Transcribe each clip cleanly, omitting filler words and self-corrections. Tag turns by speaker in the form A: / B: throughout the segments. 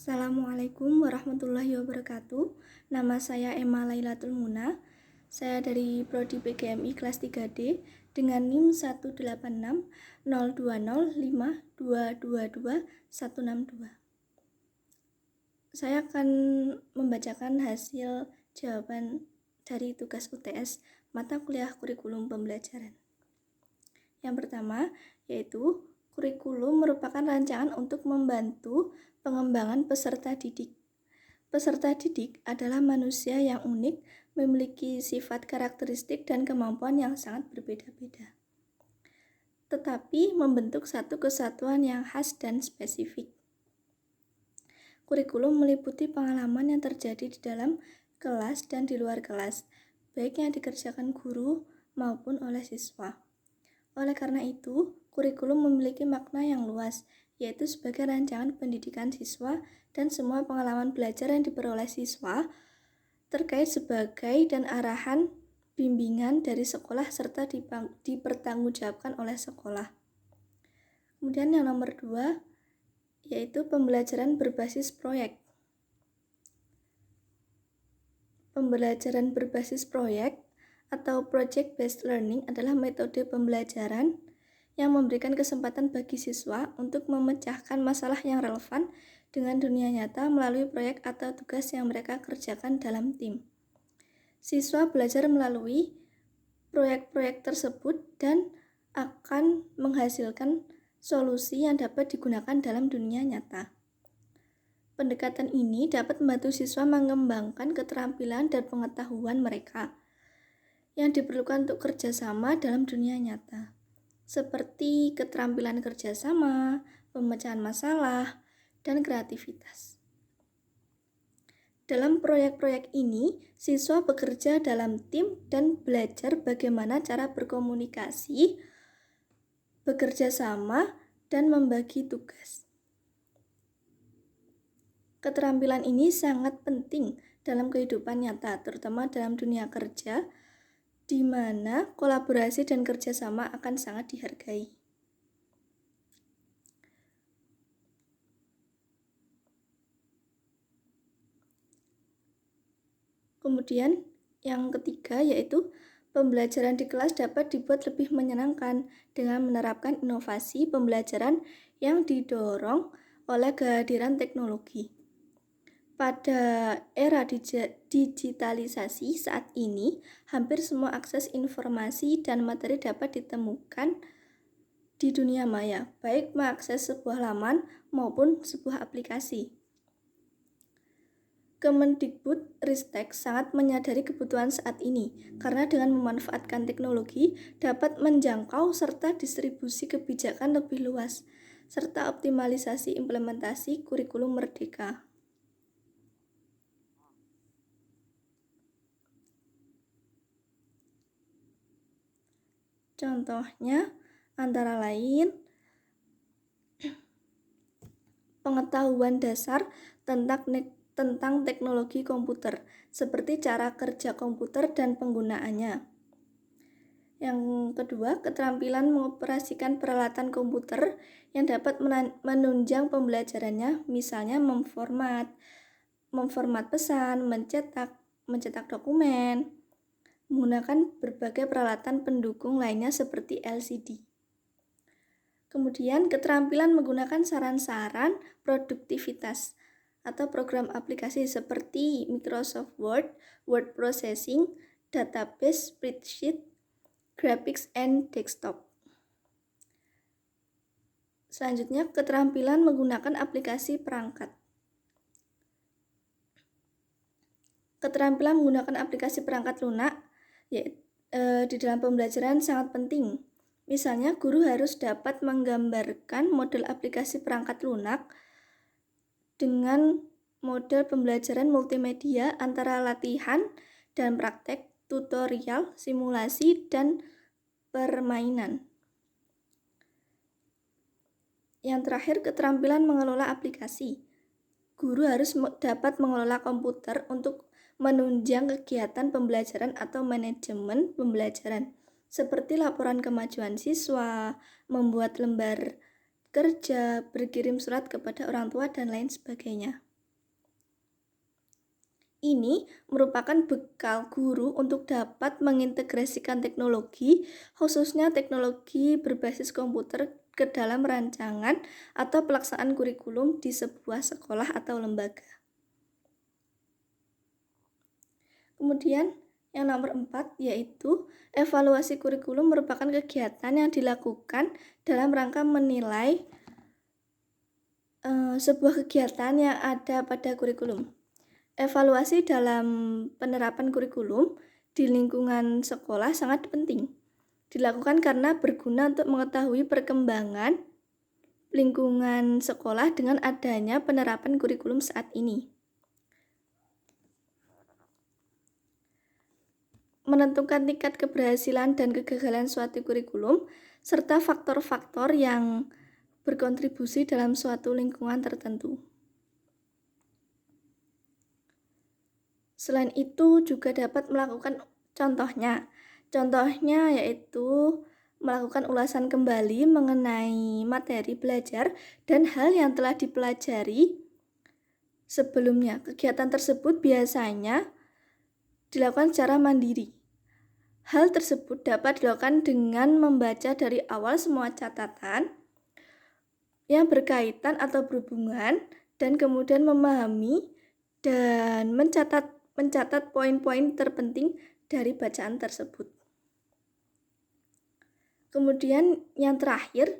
A: Assalamualaikum warahmatullahi wabarakatuh. Nama saya Emma Lailatul Muna. Saya dari Prodi PGMI kelas 3D dengan NIM 1860205222162. Saya akan membacakan hasil jawaban dari tugas UTS mata kuliah kurikulum pembelajaran. Yang pertama, yaitu kurikulum merupakan rancangan untuk membantu pengembangan peserta didik. Peserta didik adalah manusia yang unik, memiliki sifat karakteristik dan kemampuan yang sangat berbeda-beda, tetapi membentuk satu kesatuan yang khas dan spesifik. Kurikulum meliputi pengalaman yang terjadi di dalam kelas dan di luar kelas, baik yang dikerjakan guru maupun oleh siswa. Oleh karena itu, kurikulum memiliki makna yang luas, yaitu sebagai rancangan pendidikan siswa dan semua pengalaman belajar yang diperoleh siswa terkait sebagai dan arahan bimbingan dari sekolah serta dipertanggungjawabkan oleh sekolah. Kemudian yang nomor 2, yaitu pembelajaran berbasis proyek. Pembelajaran berbasis proyek atau project-based learning adalah metode pembelajaran yang memberikan kesempatan bagi siswa untuk memecahkan masalah yang relevan dengan dunia nyata melalui proyek atau tugas yang mereka kerjakan dalam tim. Siswa belajar melalui proyek-proyek tersebut dan akan menghasilkan solusi yang dapat digunakan dalam dunia nyata. Pendekatan ini dapat membantu siswa mengembangkan keterampilan dan pengetahuan mereka yang diperlukan untuk kerjasama dalam dunia nyata, seperti keterampilan kerjasama, pemecahan masalah, dan kreativitas. Dalam proyek-proyek ini, siswa bekerja dalam tim dan belajar bagaimana cara berkomunikasi, bekerja sama, dan membagi tugas. Keterampilan ini sangat penting dalam kehidupan nyata, terutama dalam dunia kerja, di mana kolaborasi dan kerjasama akan sangat dihargai. Kemudian yang ketiga, yaitu pembelajaran di kelas dapat dibuat lebih menyenangkan dengan menerapkan inovasi pembelajaran yang didorong oleh kehadiran teknologi. Pada era digitalisasi saat ini, hampir semua akses informasi dan materi dapat ditemukan di dunia maya, baik mengakses sebuah laman maupun sebuah aplikasi. Kemendikbudristek sangat menyadari kebutuhan saat ini, karena dengan memanfaatkan teknologi dapat menjangkau serta distribusi kebijakan lebih luas, serta optimalisasi implementasi kurikulum merdeka. Contohnya antara lain pengetahuan dasar tentang teknologi komputer, seperti cara kerja komputer dan penggunaannya. Yang kedua, keterampilan mengoperasikan peralatan komputer yang dapat menunjang pembelajarannya, misalnya memformat pesan, mencetak dokumen, menggunakan berbagai peralatan pendukung lainnya seperti LCD. Kemudian, keterampilan menggunakan saran-saran produktivitas atau program aplikasi seperti Microsoft Word, word processing, database, spreadsheet, graphics, and desktop. Selanjutnya, keterampilan menggunakan aplikasi perangkat. Keterampilan menggunakan aplikasi perangkat lunak di dalam pembelajaran sangat penting. Misalnya, guru harus dapat menggambarkan model aplikasi perangkat lunak dengan model pembelajaran multimedia antara latihan dan praktek, tutorial, simulasi, dan permainan. Yang terakhir, keterampilan mengelola aplikasi. Guru harus dapat mengelola komputer untuk menunjang kegiatan pembelajaran atau manajemen pembelajaran, seperti laporan kemajuan siswa, membuat lembar kerja, berkirim surat kepada orang tua, dan lain sebagainya. Ini merupakan bekal guru untuk dapat mengintegrasikan teknologi, khususnya teknologi berbasis komputer ke dalam rancangan atau pelaksanaan kurikulum di sebuah sekolah atau lembaga. Kemudian yang nomor 4 yaitu evaluasi kurikulum merupakan kegiatan yang dilakukan dalam rangka menilai sebuah kegiatan yang ada pada kurikulum. Evaluasi dalam penerapan kurikulum di lingkungan sekolah sangat penting. Dilakukan karena berguna untuk mengetahui perkembangan lingkungan sekolah dengan adanya penerapan kurikulum saat ini. Menentukan tingkat keberhasilan dan kegagalan suatu kurikulum, serta faktor-faktor yang berkontribusi dalam suatu lingkungan tertentu. Selain itu juga dapat melakukan contohnya. Contohnya yaitu melakukan ulasan kembali mengenai materi belajar dan hal yang telah dipelajari sebelumnya. Kegiatan tersebut biasanya dilakukan secara mandiri. Hal tersebut dapat dilakukan dengan membaca dari awal semua catatan yang berkaitan atau berhubungan dan kemudian memahami dan mencatat poin-poin terpenting dari bacaan tersebut. Kemudian yang terakhir,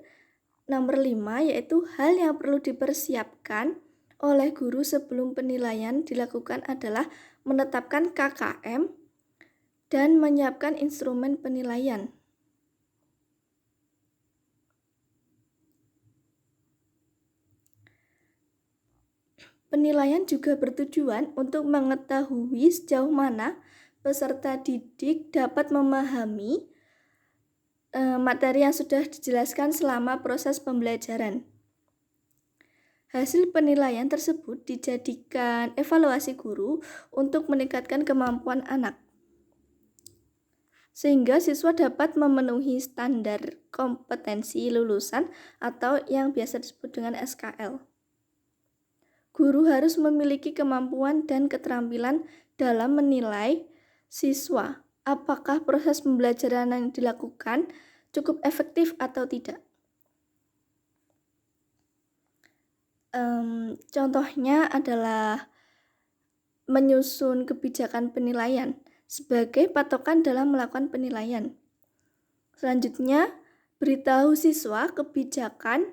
A: nomor 5, yaitu hal yang perlu dipersiapkan oleh guru sebelum penilaian dilakukan adalah menetapkan KKM dan menyiapkan instrumen penilaian. Penilaian juga bertujuan untuk mengetahui sejauh mana peserta didik dapat memahami materi yang sudah dijelaskan selama proses pembelajaran. Hasil penilaian tersebut dijadikan evaluasi guru untuk meningkatkan kemampuan anak, sehingga siswa dapat memenuhi standar kompetensi lulusan atau yang biasa disebut dengan SKL. Guru harus memiliki kemampuan dan keterampilan dalam menilai siswa apakah proses pembelajaran yang dilakukan cukup efektif atau tidak. Contohnya adalah menyusun kebijakan penilaian sebagai patokan dalam melakukan penilaian. Selanjutnya, beritahu siswa kebijakan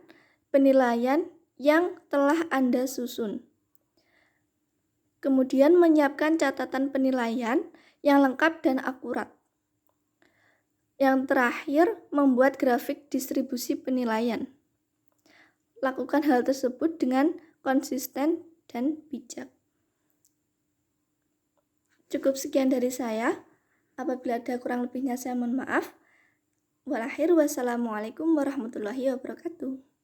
A: penilaian yang telah Anda susun. Kemudian menyiapkan catatan penilaian yang lengkap dan akurat. Yang terakhir, membuat grafik distribusi penilaian. Lakukan hal tersebut dengan konsisten dan bijak. Cukup sekian dari saya. Apabila ada kurang lebihnya saya mohon maaf. Wassalamualaikum warahmatullahi wabarakatuh.